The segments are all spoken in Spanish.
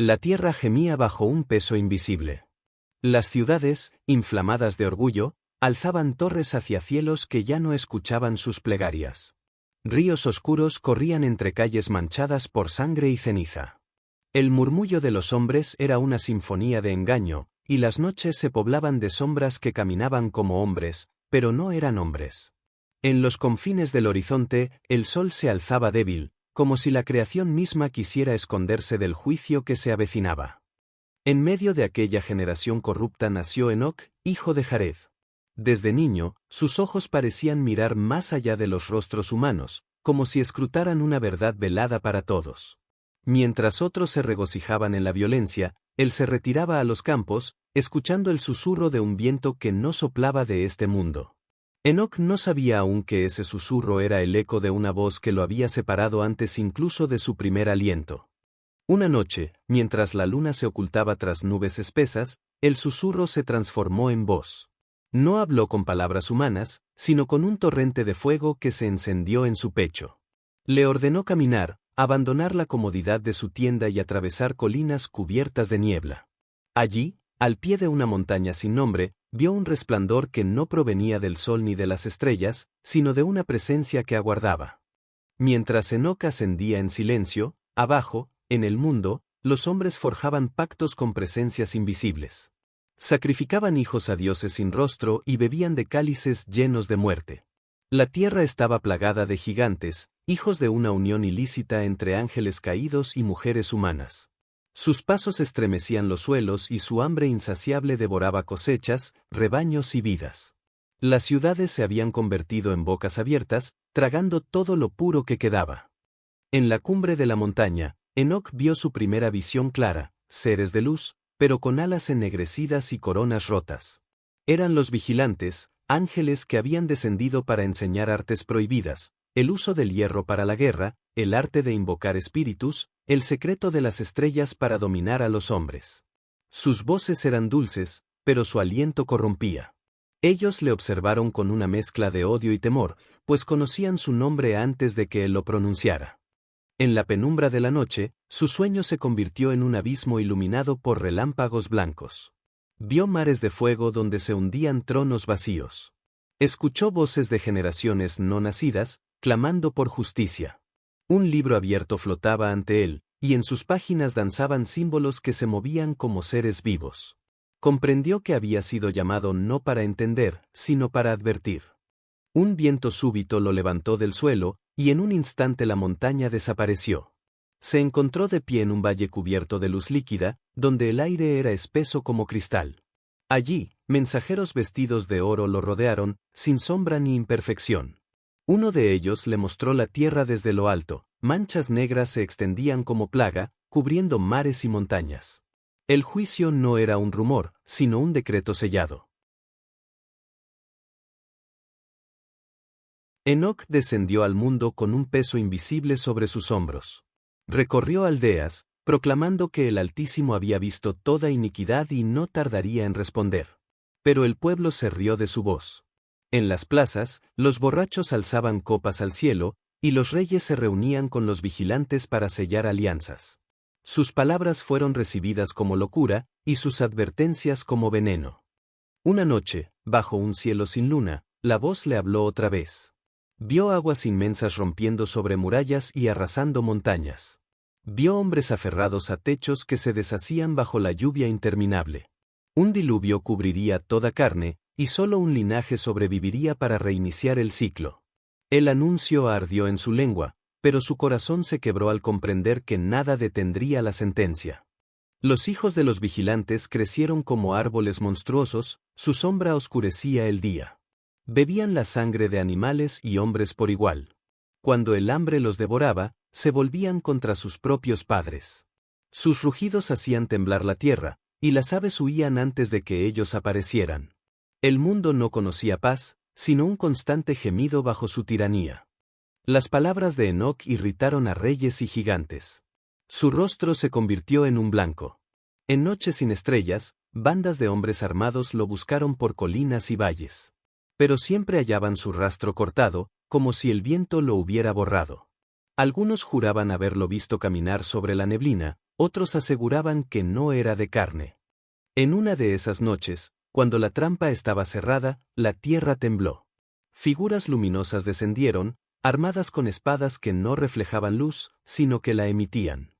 La tierra gemía bajo un peso invisible. Las ciudades, inflamadas de orgullo, alzaban torres hacia cielos que ya no escuchaban sus plegarias. Ríos oscuros corrían entre calles manchadas por sangre y ceniza. El murmullo de los hombres era una sinfonía de engaño, y las noches se poblaban de sombras que caminaban como hombres, pero no eran hombres. En los confines del horizonte, el sol se alzaba débil, como si la creación misma quisiera esconderse del juicio que se avecinaba. En medio de aquella generación corrupta nació Enoc, hijo de Jared. Desde niño, sus ojos parecían mirar más allá de los rostros humanos, como si escrutaran una verdad velada para todos. Mientras otros se regocijaban en la violencia, él se retiraba a los campos, escuchando el susurro de un viento que no soplaba de este mundo. Enoc no sabía aún que ese susurro era el eco de una voz que lo había separado antes incluso de su primer aliento. Una noche, mientras la luna se ocultaba tras nubes espesas, el susurro se transformó en voz. No habló con palabras humanas, sino con un torrente de fuego que se encendió en su pecho. Le ordenó caminar, abandonar la comodidad de su tienda y atravesar colinas cubiertas de niebla. Allí, al pie de una montaña sin nombre, vio un resplandor que no provenía del sol ni de las estrellas, sino de una presencia que aguardaba. Mientras Enoc ascendía en silencio, abajo, en el mundo, los hombres forjaban pactos con presencias invisibles. Sacrificaban hijos a dioses sin rostro y bebían de cálices llenos de muerte. La tierra estaba plagada de gigantes, hijos de una unión ilícita entre ángeles caídos y mujeres humanas. Sus pasos estremecían los suelos y su hambre insaciable devoraba cosechas, rebaños y vidas. Las ciudades se habían convertido en bocas abiertas, tragando todo lo puro que quedaba. En la cumbre de la montaña, Enoc vio su primera visión clara, seres de luz, pero con alas ennegrecidas y coronas rotas. Eran los vigilantes, ángeles que habían descendido para enseñar artes prohibidas, el uso del hierro para la guerra, el arte de invocar espíritus, el secreto de las estrellas para dominar a los hombres. Sus voces eran dulces, pero su aliento corrompía. Ellos le observaron con una mezcla de odio y temor, pues conocían su nombre antes de que él lo pronunciara. En la penumbra de la noche, su sueño se convirtió en un abismo iluminado por relámpagos blancos. Vio mares de fuego donde se hundían tronos vacíos. Escuchó voces de generaciones no nacidas, clamando por justicia. Un libro abierto flotaba ante él, y en sus páginas danzaban símbolos que se movían como seres vivos. Comprendió que había sido llamado no para entender, sino para advertir. Un viento súbito lo levantó del suelo, y en un instante la montaña desapareció. Se encontró de pie en un valle cubierto de luz líquida, donde el aire era espeso como cristal. Allí, mensajeros vestidos de oro lo rodearon, sin sombra ni imperfección. Uno de ellos le mostró la tierra desde lo alto, manchas negras se extendían como plaga, cubriendo mares y montañas. El juicio no era un rumor, sino un decreto sellado. Enoc descendió al mundo con un peso invisible sobre sus hombros. Recorrió aldeas, proclamando que el Altísimo había visto toda iniquidad y no tardaría en responder. Pero el pueblo se rió de su voz. En las plazas, los borrachos alzaban copas al cielo, y los reyes se reunían con los vigilantes para sellar alianzas. Sus palabras fueron recibidas como locura, y sus advertencias como veneno. Una noche, bajo un cielo sin luna, la voz le habló otra vez. Vio aguas inmensas rompiendo sobre murallas y arrasando montañas. Vio hombres aferrados a techos que se deshacían bajo la lluvia interminable. Un diluvio cubriría toda carne, y solo un linaje sobreviviría para reiniciar el ciclo. El anuncio ardió en su lengua, pero su corazón se quebró al comprender que nada detendría la sentencia. Los hijos de los vigilantes crecieron como árboles monstruosos, su sombra oscurecía el día. Bebían la sangre de animales y hombres por igual. Cuando el hambre los devoraba, se volvían contra sus propios padres. Sus rugidos hacían temblar la tierra, y las aves huían antes de que ellos aparecieran. El mundo no conocía paz, sino un constante gemido bajo su tiranía. Las palabras de Enoc irritaron a reyes y gigantes. Su rostro se convirtió en un blanco. En noches sin estrellas, bandas de hombres armados lo buscaron por colinas y valles. Pero siempre hallaban su rastro cortado, como si el viento lo hubiera borrado. Algunos juraban haberlo visto caminar sobre la neblina, otros aseguraban que no era de carne. En una de esas noches, cuando la trampa estaba cerrada, la tierra tembló. Figuras luminosas descendieron, armadas con espadas que no reflejaban luz, sino que la emitían.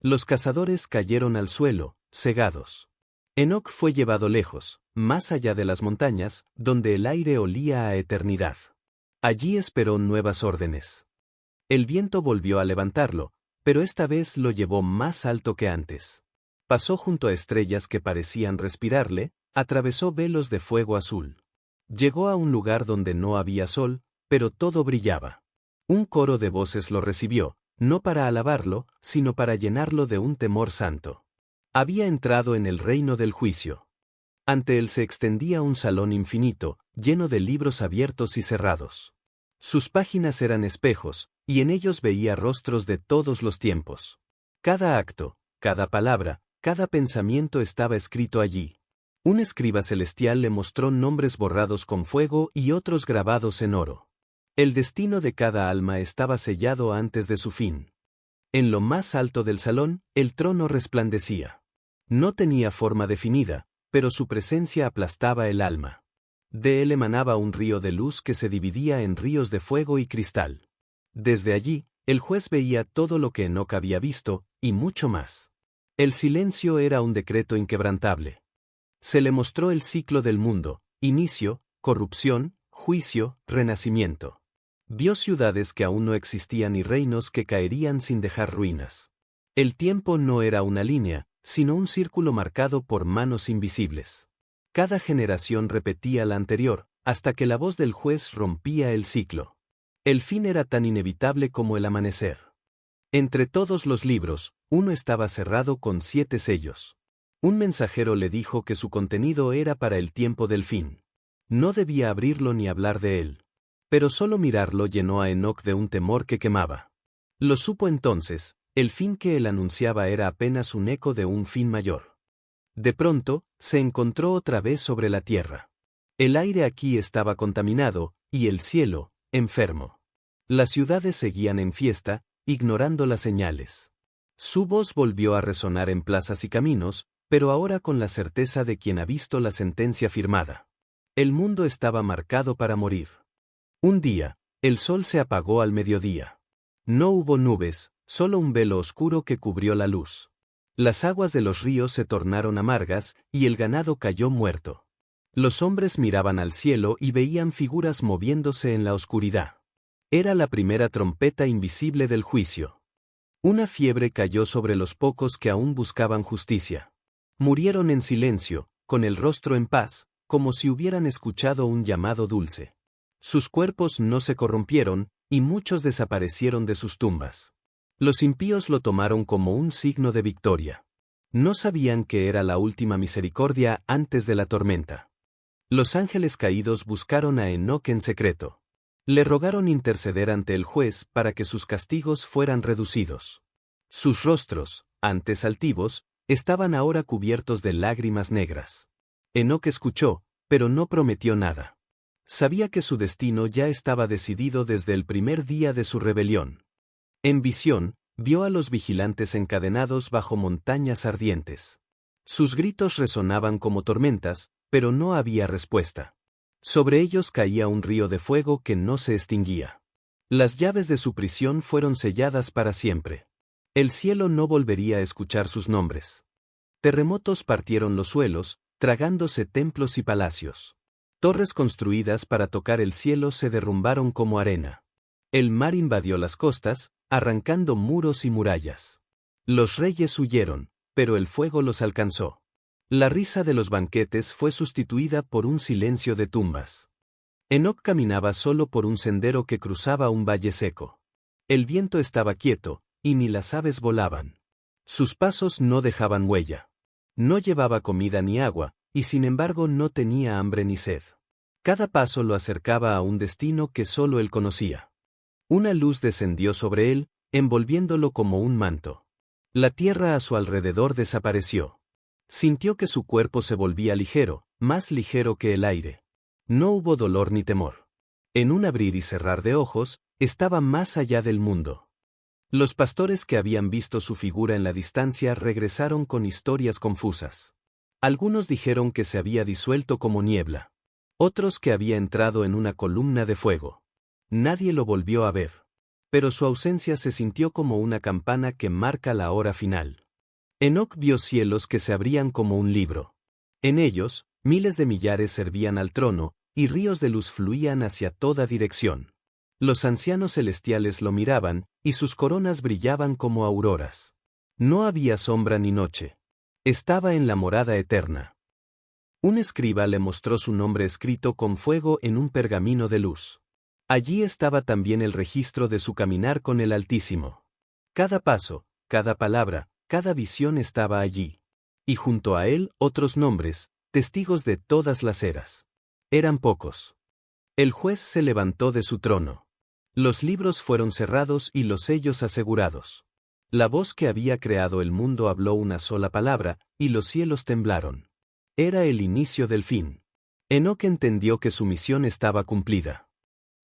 Los cazadores cayeron al suelo, cegados. Enoc fue llevado lejos, más allá de las montañas, donde el aire olía a eternidad. Allí esperó nuevas órdenes. El viento volvió a levantarlo, pero esta vez lo llevó más alto que antes. Pasó junto a estrellas que parecían respirarle, atravesó velos de fuego azul. Llegó a un lugar donde no había sol, pero todo brillaba. Un coro de voces lo recibió, no para alabarlo, sino para llenarlo de un temor santo. Había entrado en el reino del juicio. Ante él se extendía un salón infinito, lleno de libros abiertos y cerrados. Sus páginas eran espejos, y en ellos veía rostros de todos los tiempos. Cada acto, cada palabra, cada pensamiento estaba escrito allí. Un escriba celestial le mostró nombres borrados con fuego y otros grabados en oro. El destino de cada alma estaba sellado antes de su fin. En lo más alto del salón, el trono resplandecía. No tenía forma definida, pero su presencia aplastaba el alma. De él emanaba un río de luz que se dividía en ríos de fuego y cristal. Desde allí, el juez veía todo lo que Enoc había visto, y mucho más. El silencio era un decreto inquebrantable. Se le mostró el ciclo del mundo, inicio, corrupción, juicio, renacimiento. Vio ciudades que aún no existían y reinos que caerían sin dejar ruinas. El tiempo no era una línea, sino un círculo marcado por manos invisibles. Cada generación repetía la anterior, hasta que la voz del juez rompía el ciclo. El fin era tan inevitable como el amanecer. Entre todos los libros, uno estaba cerrado con 7 sellos. Un mensajero le dijo que su contenido era para el tiempo del fin. No debía abrirlo ni hablar de él. Pero solo mirarlo llenó a Enoc de un temor que quemaba. Lo supo entonces, el fin que él anunciaba era apenas un eco de un fin mayor. De pronto, se encontró otra vez sobre la tierra. El aire aquí estaba contaminado, y el cielo, enfermo. Las ciudades seguían en fiesta, ignorando las señales. Su voz volvió a resonar en plazas y caminos, pero ahora con la certeza de quien ha visto la sentencia firmada. El mundo estaba marcado para morir. Un día, el sol se apagó al mediodía. No hubo nubes, solo un velo oscuro que cubrió la luz. Las aguas de los ríos se tornaron amargas, y el ganado cayó muerto. Los hombres miraban al cielo y veían figuras moviéndose en la oscuridad. Era la primera trompeta invisible del juicio. Una fiebre cayó sobre los pocos que aún buscaban justicia. Murieron en silencio, con el rostro en paz, como si hubieran escuchado un llamado dulce. Sus cuerpos no se corrompieron, y muchos desaparecieron de sus tumbas. Los impíos lo tomaron como un signo de victoria. No sabían que era la última misericordia antes de la tormenta. Los ángeles caídos buscaron a Enoc en secreto. Le rogaron interceder ante el juez para que sus castigos fueran reducidos. Sus rostros, antes altivos, estaban ahora cubiertos de lágrimas negras. Enoc escuchó, pero no prometió nada. Sabía que su destino ya estaba decidido desde el primer día de su rebelión. En visión, vio a los vigilantes encadenados bajo montañas ardientes. Sus gritos resonaban como tormentas, pero no había respuesta. Sobre ellos caía un río de fuego que no se extinguía. Las llaves de su prisión fueron selladas para siempre. El cielo no volvería a escuchar sus nombres. Terremotos partieron los suelos, tragándose templos y palacios. Torres construidas para tocar el cielo se derrumbaron como arena. El mar invadió las costas, arrancando muros y murallas. Los reyes huyeron, pero el fuego los alcanzó. La risa de los banquetes fue sustituida por un silencio de tumbas. Enoc caminaba solo por un sendero que cruzaba un valle seco. El viento estaba quieto, y ni las aves volaban. Sus pasos no dejaban huella. No llevaba comida ni agua, y sin embargo no tenía hambre ni sed. Cada paso lo acercaba a un destino que solo él conocía. Una luz descendió sobre él, envolviéndolo como un manto. La tierra a su alrededor desapareció. Sintió que su cuerpo se volvía ligero, más ligero que el aire. No hubo dolor ni temor. En un abrir y cerrar de ojos, estaba más allá del mundo. Los pastores que habían visto su figura en la distancia regresaron con historias confusas. Algunos dijeron que se había disuelto como niebla. Otros que había entrado en una columna de fuego. Nadie lo volvió a ver. Pero su ausencia se sintió como una campana que marca la hora final. Enoc vio cielos que se abrían como un libro. En ellos, miles de millares servían al trono, y ríos de luz fluían hacia toda dirección. Los ancianos celestiales lo miraban, y sus coronas brillaban como auroras. No había sombra ni noche. Estaba en la morada eterna. Un escriba le mostró su nombre escrito con fuego en un pergamino de luz. Allí estaba también el registro de su caminar con el Altísimo. Cada paso, cada palabra, cada visión estaba allí. Y junto a él otros nombres, testigos de todas las eras. Eran pocos. El juez se levantó de su trono. Los libros fueron cerrados y los sellos asegurados. La voz que había creado el mundo habló una sola palabra, y los cielos temblaron. Era el inicio del fin. Enoc entendió que su misión estaba cumplida.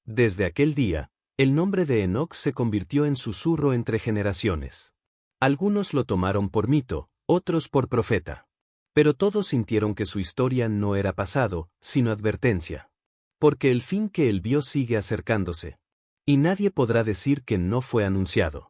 Desde aquel día, el nombre de Enoc se convirtió en susurro entre generaciones. Algunos lo tomaron por mito, otros por profeta. Pero todos sintieron que su historia no era pasado, sino advertencia. Porque el fin que él vio sigue acercándose. Y nadie podrá decir que no fue anunciado.